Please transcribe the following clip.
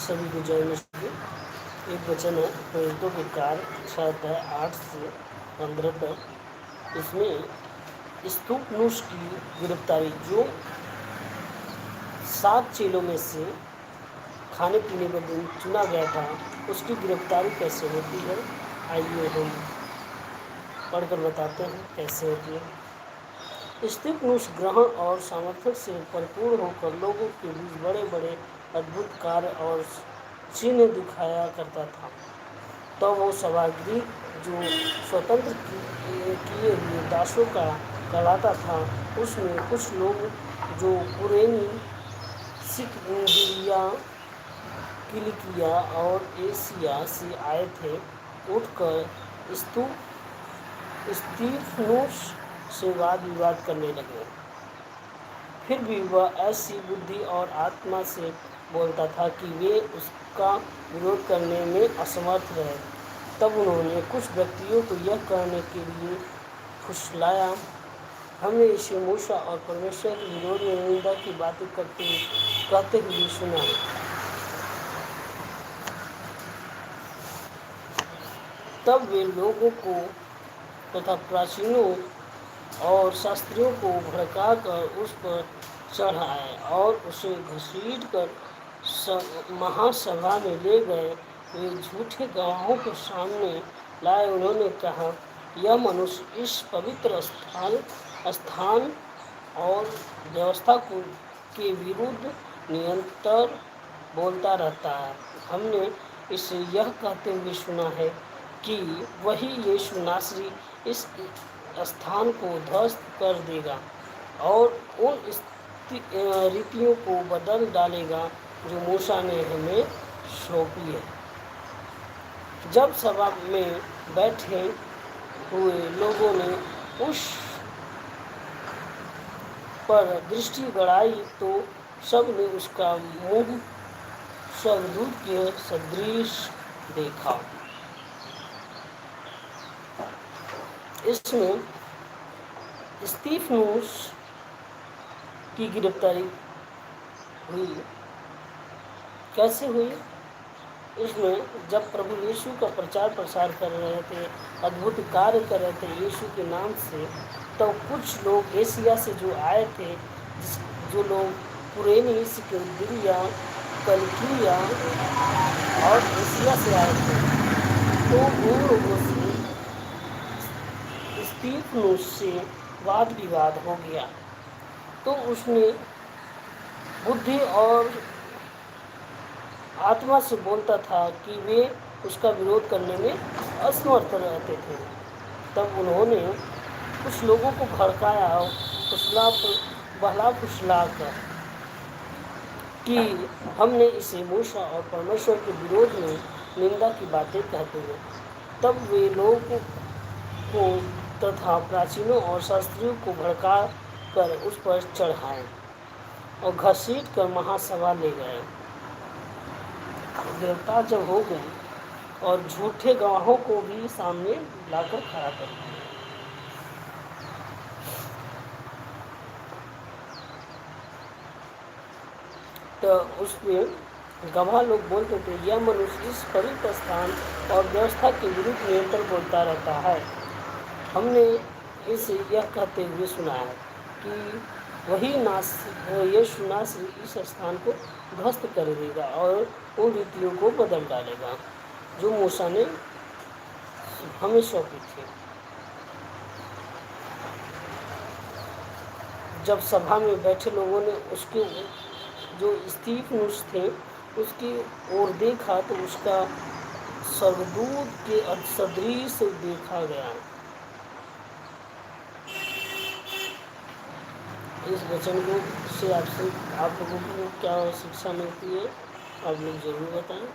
सभी को जय मसीह। एक वचन है प्रेरितों के कार्य 6:8 से 15 तक। इसमें स्तुपनुस की गिरफ्तारी, जो 7 चेलों में से खाने पीने का दिन चुना गया था, उसकी गिरफ्तारी कैसे होती है, आइए हम पढ़कर बताते हैं कैसे होती है। स्तिफनुस ग्रहण और सामर्थ्य से भरपूर होकर लोगों के बीच बड़े बड़े अद्भुत कार्य और चिन्ह दिखाया करता था। तो वो सभागृह जो स्वतंत्र किए हुए दासों का कहलाता था, उसमें कुछ लोग जो कुरेनी, सिकंदरिया, किलिकिया और एशिया से आए थे, उठकर स्तिफनुस से वाद विवाद करने लगे। फिर भी वह ऐसी बुद्धि और आत्मा से बोलता था कि वे उसका विरोध करने में असमर्थ रहे। तब उन्होंने कुछ व्यक्तियों को यह कहने के लिए फुसलाया, हमने इसे मूसा और परमेश्वर के विरोध में निंदा की बातें कहते हुए सुना है। तब वे लोगों को तथा प्राचीनों और शास्त्रियों को भड़काकर उस पर चढ़ाए और उसे घसीटकर महासभा में ले गए। वे झूठे गवाहों के सामने लाए। उन्होंने कहा, यह मनुष्य इस पवित्र स्थान और व्यवस्था के विरुद्ध निरंतर बोलता रहता है। हमने इसे यह कहते हुए सुना है कि वही यीशु नासरी इस स्थान को ध्वस्त कर देगा और उन रीतियों को बदल डालेगा जो मूसा ने हमें सौंपी है। जब सभा में बैठे हुए लोगों ने उस पर दृष्टि गड़ाई तो सब ने उसका मुंह स्वर्गदूत के सदृश देखा। इसमें स्तिफनुस की गिरफ्तारी हुई। कैसे हुई? इसमें जब प्रभु यीशु का प्रचार प्रसार कर रहे थे, अद्भुत कार्य कर रहे थे यीशु के नाम से, तो कुछ लोग एशिया से जो आए थे, जो लोग कुरेनी, सिकंदरिया, किलिकिया और एशिया से आए थे, तो उन लोगों से स्तिफनुस से वाद विवाद हो गया। तो उसने बुद्धि और आत्मा से बोलता था कि वे उसका विरोध करने में असमर्थ रहते थे। तब उन्होंने कुछ लोगों को भड़काया और बहला फुसला कर कि हमने इसे मूसा और परमेश्वर के विरोध में निंदा की बातें कहते हैं। तब वे लोगों को तथा प्राचीनों और शास्त्रियों को भड़का कर उस पर चढ़ाए और घसीट कर महासभा ले गए। गिरफ्तार जब हो गए और झूठे गवाहों को भी सामने लाकर खड़ा कर दिया। तो उसमें गवाह लोग बोलते थे, यह मनुष्य इस पवित्र स्थान और व्यवस्था के विरुद्ध निरंतर बोलता रहता है। हमने इसे यह कहते हुए सुना है कि वही यीशु नासरी इस स्थान को ध्वस्त कर देगा और उन रीतियों को बदल डालेगा जो मूसा ने हमें सौंपी थी। जब सभा में बैठे लोगों ने उसके जो स्तिफनुस थे उसकी ओर देखा तो उसका स्वर्गदूत के सदृश देखा गया। इस वचन को से आप लोगों को क्या शिक्षा मिलती है, आप लोग जरूर बताएं।